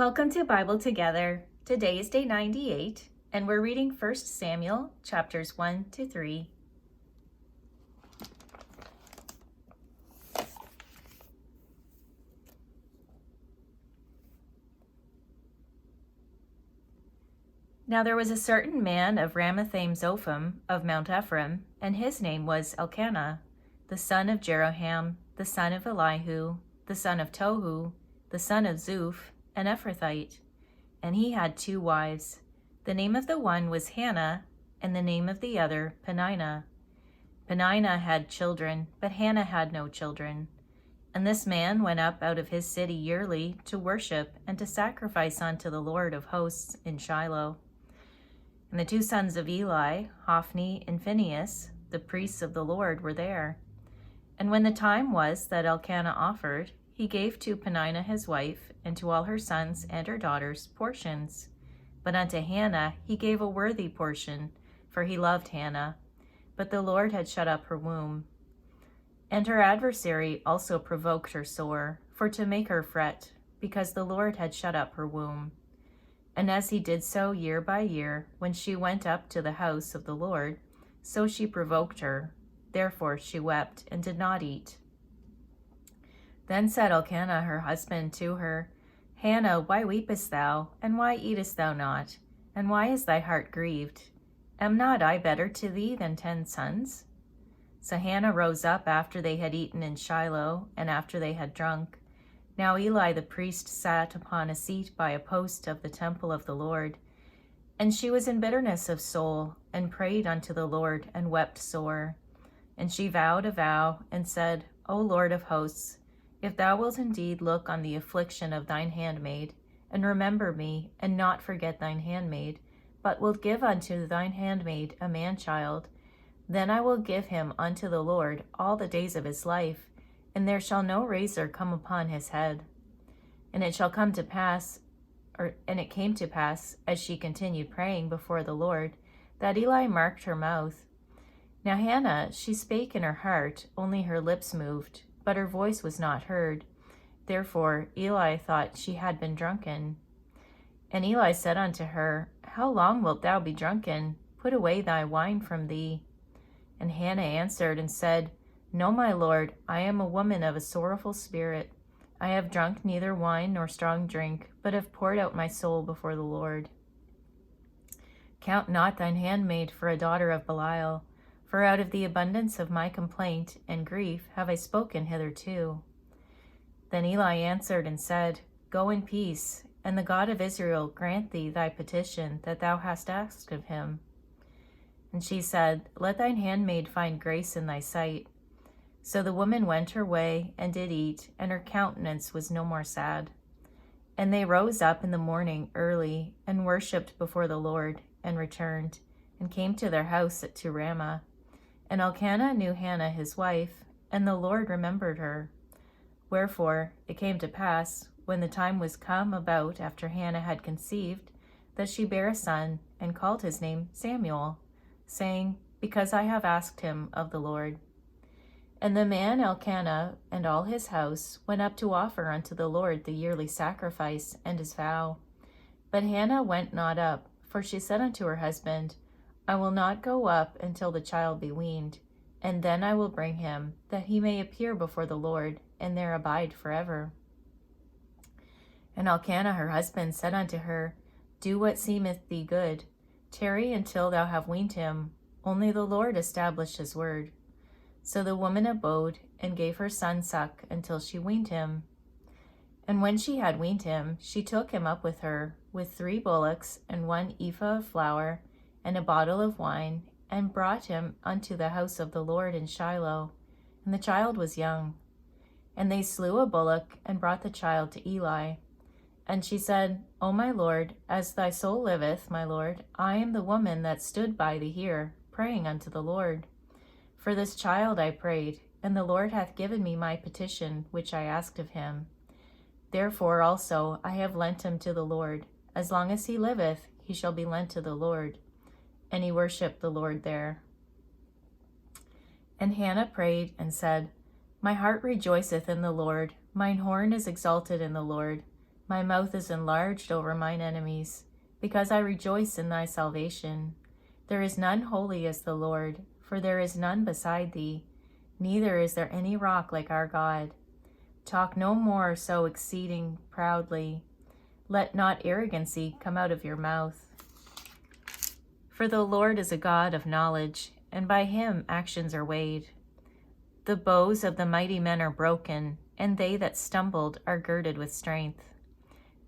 Welcome to Bible Together. Today is day 98, and we're reading 1 Samuel chapters 1 to 3. Now there was a certain man of Ramathaim Zophim of Mount Ephraim, and his name was Elkanah, the son of Jeroham, the son of Elihu, the son of Tohu, the son of Zuph, an Ephrathite. And he had 2 wives. The name of the one was Hannah, and the name of the other Peninnah. Peninnah had children, but Hannah had no children. And this man went up out of his city yearly to worship and to sacrifice unto the Lord of hosts in Shiloh. And the 2 sons of Eli, Hophni and Phinehas, the priests of the Lord, were there. And when the time was that Elkanah offered, he gave to Peninnah his wife, and to all her sons and her daughters portions. But unto Hannah he gave a worthy portion, for he loved Hannah. But the Lord had shut up her womb. And her adversary also provoked her sore, for to make her fret, because the Lord had shut up her womb. And as he did so year by year, when she went up to the house of the Lord, so she provoked her. Therefore she wept and did not eat. Then said Elkanah her husband to her, Hannah, why weepest thou, and why eatest thou not? And why is thy heart grieved? Am not I better to thee than 10 sons? So Hannah rose up after they had eaten in Shiloh, and after they had drunk. Now Eli the priest sat upon a seat by a post of the temple of the Lord. And she was in bitterness of soul, and prayed unto the Lord, and wept sore. And she vowed a vow, and said, O Lord of hosts, if thou wilt indeed look on the affliction of thine handmaid, and remember me, and not forget thine handmaid, but wilt give unto thine handmaid a man-child, then I will give him unto the Lord all the days of his life, and there shall no razor come upon his head. And it came to pass, as she continued praying before the Lord, that Eli marked her mouth. Now Hannah, she spake in her heart, only her lips moved, but her voice was not heard. Therefore Eli thought she had been drunken. And Eli said unto her, How long wilt thou be drunken? Put away thy wine from thee. And Hannah answered and said, No, my Lord, I am a woman of a sorrowful spirit. I have drunk neither wine nor strong drink, but have poured out my soul before the Lord. Count not thine handmaid for a daughter of Belial, for out of the abundance of my complaint and grief have I spoken hitherto. Then Eli answered and said, Go in peace, and the God of Israel grant thee thy petition that thou hast asked of him. And she said, Let thine handmaid find grace in thy sight. So the woman went her way, and did eat, and her countenance was no more sad. And they rose up in the morning early, and worshipped before the Lord, and returned, and came to their house to Ramah. And Elkanah knew Hannah his wife, and the Lord remembered her. Wherefore it came to pass, when the time was come about after Hannah had conceived, that she bare a son, and called his name Samuel, saying, Because I have asked him of the Lord. And the man Elkanah and all his house went up to offer unto the Lord the yearly sacrifice and his vow. But Hannah went not up, for she said unto her husband, I will not go up until the child be weaned, and then I will bring him, that he may appear before the Lord, and there abide forever. And Elkanah her husband said unto her, Do what seemeth thee good. Tarry until thou have weaned him. Only the Lord established his word. So the woman abode, and gave her son suck until she weaned him. And when she had weaned him, she took him up with her, with 3 bullocks, and 1 ephah of flour, and a bottle of wine, and brought him unto the house of the Lord in Shiloh. And the child was young. And they slew a bullock, and brought the child to Eli. And she said, O my Lord, as thy soul liveth, my Lord, I am the woman that stood by thee here, praying unto the Lord. For this child I prayed, and the Lord hath given me my petition, which I asked of him. Therefore also I have lent him to the Lord. As long as he liveth, he shall be lent to the Lord. And he worshipped the Lord there. And Hannah prayed and said, My heart rejoiceth in the Lord, mine horn is exalted in the Lord. My mouth is enlarged over mine enemies, because I rejoice in thy salvation. There is none holy as the Lord, for there is none beside thee, neither is there any rock like our God. Talk no more so exceeding proudly. Let not arrogancy come out of your mouth. For the Lord is a God of knowledge, and by him actions are weighed. The bows of the mighty men are broken, and they that stumbled are girded with strength.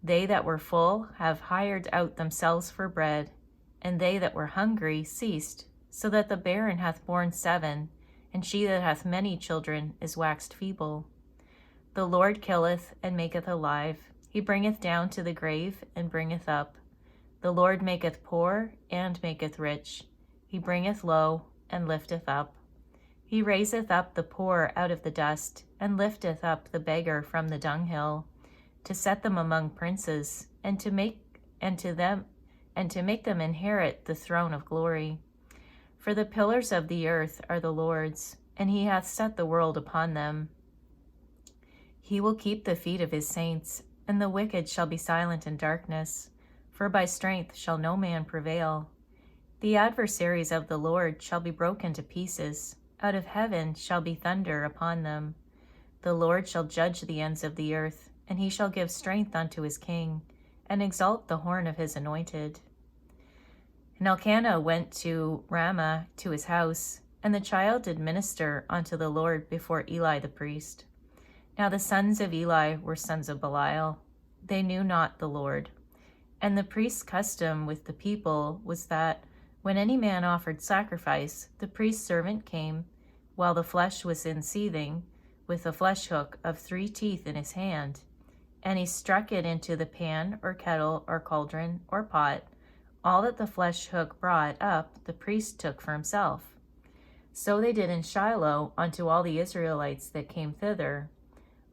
They that were full have hired out themselves for bread, and they that were hungry ceased, so that the barren hath borne 7, and she that hath many children is waxed feeble. The Lord killeth and maketh alive. He bringeth down to the grave and bringeth up. The Lord maketh poor and maketh rich. He bringeth low and lifteth up. He raiseth up the poor out of the dust, and lifteth up the beggar from the dunghill, to set them among princes, and to make them inherit the throne of glory. For the pillars of the earth are the Lord's, and he hath set the world upon them. He will keep the feet of his saints, and the wicked shall be silent in darkness, for by strength shall no man prevail. The adversaries of the Lord shall be broken to pieces. Out of heaven shall be thunder upon them. The Lord shall judge the ends of the earth, and he shall give strength unto his king, and exalt the horn of his anointed. And Elkanah went to Ramah to his house, and the child did minister unto the Lord before Eli the priest. Now the sons of Eli were sons of Belial. They knew not the Lord. And the priest's custom with the people was that when any man offered sacrifice, the priest's servant came, while the flesh was in seething, with a flesh hook of 3 teeth in his hand, and he struck it into the pan or kettle or cauldron or pot. All that the flesh hook brought up, the priest took for himself. So they did in Shiloh unto all the Israelites that came thither.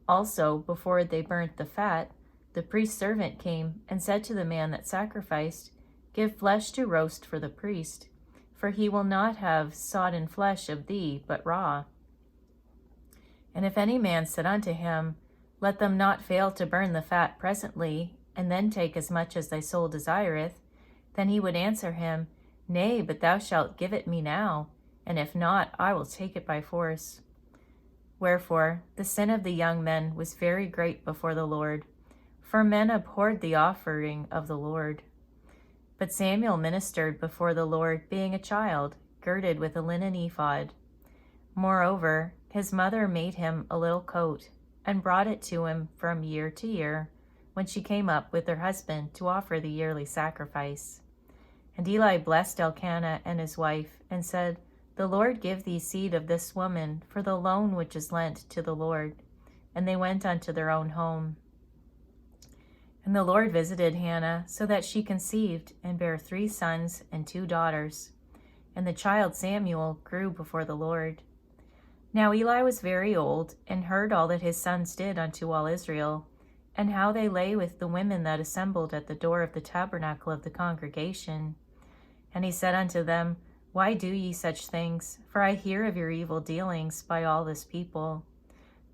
Also, before they burnt the fat, the priest's servant came and said to the man that sacrificed, Give flesh to roast for the priest, for he will not have sodden flesh of thee, but raw. And if any man said unto him, Let them not fail to burn the fat presently, and then take as much as thy soul desireth, then he would answer him, Nay, but thou shalt give it me now, and if not, I will take it by force. Wherefore the sin of the young men was very great before the Lord, for men abhorred the offering of the Lord. But Samuel ministered before the Lord, being a child, girded with a linen ephod. Moreover, his mother made him a little coat, and brought it to him from year to year, when she came up with her husband to offer the yearly sacrifice. And Eli blessed Elkanah and his wife, and said, The Lord give thee seed of this woman for the loan which is lent to the Lord. And they went unto their own home. And the Lord visited Hannah, so that she conceived, and bare 3 sons and 2 daughters. And the child Samuel grew before the Lord. Now Eli was very old, and heard all that his sons did unto all Israel, and how they lay with the women that assembled at the door of the tabernacle of the congregation. And he said unto them, Why do ye such things? For I hear of your evil dealings by all this people.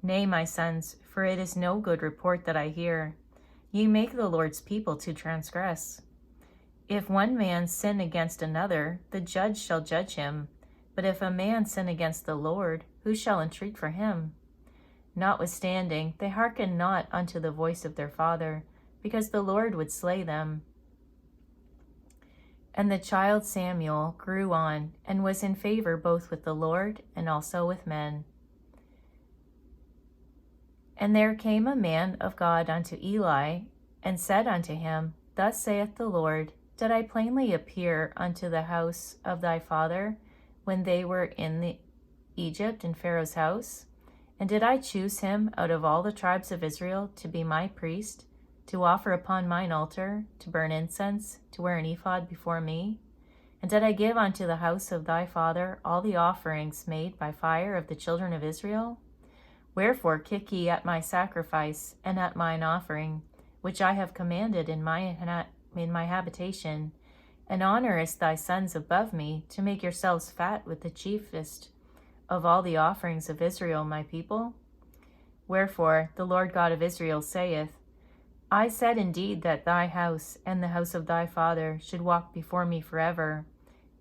Nay, my sons, for it is no good report that I hear. Ye make the Lord's people to transgress. If one man sin against another, the judge shall judge him. But if a man sin against the Lord, who shall entreat for him? Notwithstanding, they hearkened not unto the voice of their father, because the Lord would slay them. And the child Samuel grew on, and was in favor both with the Lord and also with men. And there came a man of God unto Eli, and said unto him, Thus saith the Lord, Did I plainly appear unto the house of thy father, when they were in Egypt in Pharaoh's house? And did I choose him out of all the tribes of Israel to be my priest, to offer upon mine altar, to burn incense, to wear an ephod before me? And did I give unto the house of thy father all the offerings made by fire of the children of Israel? Wherefore kick ye at my sacrifice and at mine offering, which I have commanded in my habitation, and honorest thy sons above me, to make yourselves fat with the chiefest of all the offerings of Israel my people? Wherefore the Lord God of Israel saith, I said indeed that thy house and the house of thy father should walk before me forever.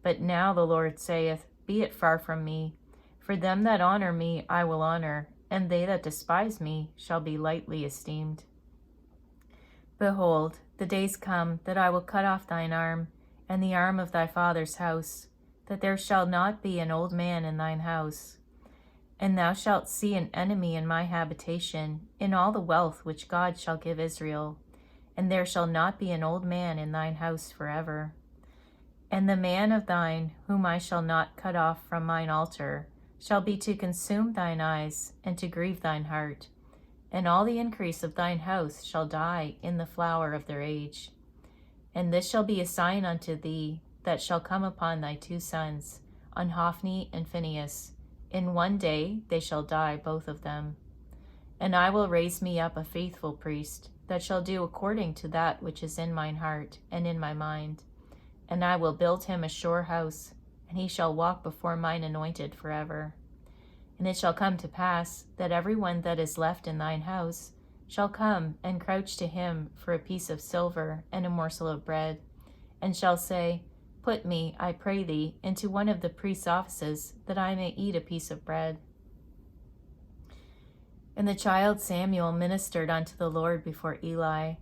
But now the Lord saith, Be it far from me. For them that honor me I will honor, and they that despise me shall be lightly esteemed. Behold, the days come that I will cut off thine arm, and the arm of thy father's house, that there shall not be an old man in thine house. And thou shalt see an enemy in my habitation, in all the wealth which God shall give Israel, and there shall not be an old man in thine house forever. And the man of thine, whom I shall not cut off from mine altar, shall be to consume thine eyes, and to grieve thine heart. And all the increase of thine house shall die in the flower of their age. And this shall be a sign unto thee, that shall come upon thy 2 sons, on Hophni and Phinehas. In one day they shall die, both of them. And I will raise me up a faithful priest, that shall do according to that which is in mine heart and in my mind. And I will build him a sure house, and he shall walk before mine anointed forever. And it shall come to pass, that every one that is left in thine house shall come and crouch to him for a piece of silver and a morsel of bread, and shall say, Put me, I pray thee, into one of the priest's offices, that I may eat a piece of bread. And the child Samuel ministered unto the Lord before Eli,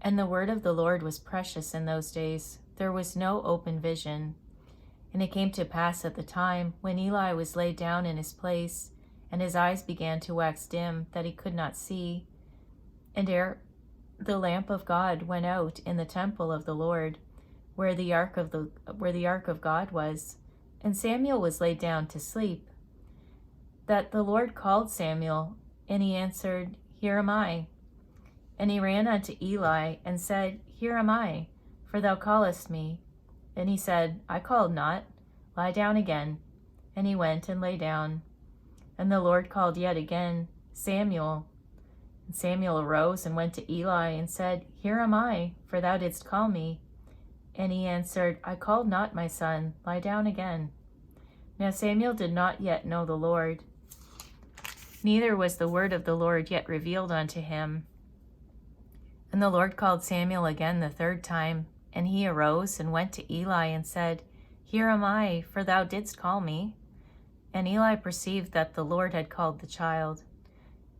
and the word of the Lord was precious in those days. There was no open vision. And it came to pass at the time when Eli was laid down in his place, and his eyes began to wax dim, that he could not see. And ere the lamp of God went out in the temple of the Lord, where the ark of God was, and Samuel was laid down to sleep, that the Lord called Samuel, and he answered, Here am I. And he ran unto Eli, and said, Here am I, for thou callest me. And he said, I called not, lie down again. And he went and lay down. And the Lord called yet again, Samuel. And Samuel arose and went to Eli, and said, Here am I, for thou didst call me. And he answered, I called not, my son, lie down again. Now Samuel did not yet know the Lord, neither was the word of the Lord yet revealed unto him. And the Lord called Samuel again the 3rd time, and he arose and went to Eli and said, Here am I, for thou didst call me. And Eli perceived that the Lord had called the child.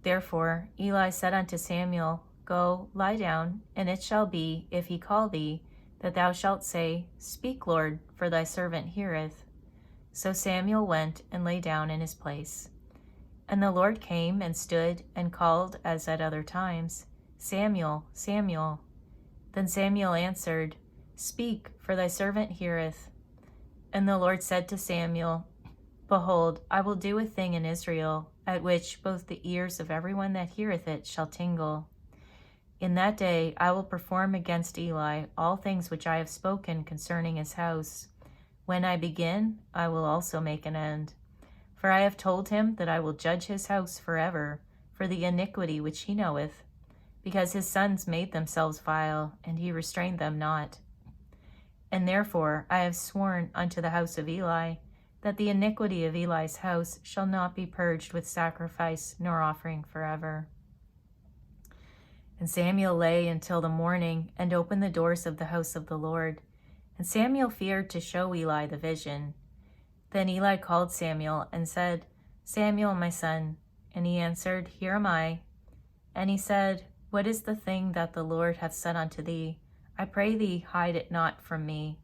Therefore Eli said unto Samuel, Go, lie down, and it shall be, if he call thee, that thou shalt say, Speak, Lord, for thy servant heareth. So Samuel went and lay down in his place. And the Lord came and stood and called as at other times, Samuel, Samuel. Then Samuel answered, Speak, for thy servant heareth. And the Lord said to Samuel, Behold, I will do a thing in Israel, at which both the ears of everyone that heareth it shall tingle. In that day I will perform against Eli all things which I have spoken concerning his house. When I begin, I will also make an end. For I have told him that I will judge his house forever, for the iniquity which he knoweth, because his sons made themselves vile, and he restrained them not. And therefore I have sworn unto the house of Eli, that the iniquity of Eli's house shall not be purged with sacrifice nor offering forever. And Samuel lay until the morning, and opened the doors of the house of the Lord. And Samuel feared to show Eli the vision. Then Eli called Samuel, and said, Samuel, my son. And he answered, Here am I. And he said, What is the thing that the Lord hath said unto thee? I pray thee, hide it not from me.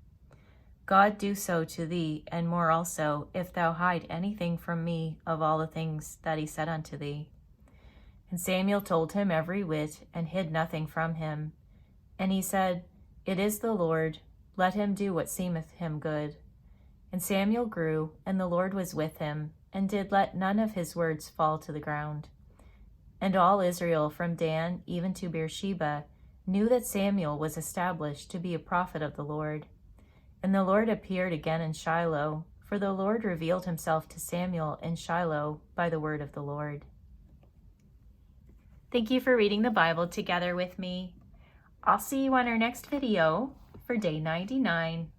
God do so to thee, and more also, if thou hide anything from me of all the things that he said unto thee. And Samuel told him every whit, and hid nothing from him. And he said, It is the Lord, let him do what seemeth him good. And Samuel grew, and the Lord was with him, and did let none of his words fall to the ground. And all Israel from Dan even to Beersheba knew that Samuel was established to be a prophet of the Lord. And the Lord appeared again in Shiloh, for the Lord revealed himself to Samuel in Shiloh by the word of the Lord. Thank you for reading the Bible together with me. I'll see you on our next video for day 99.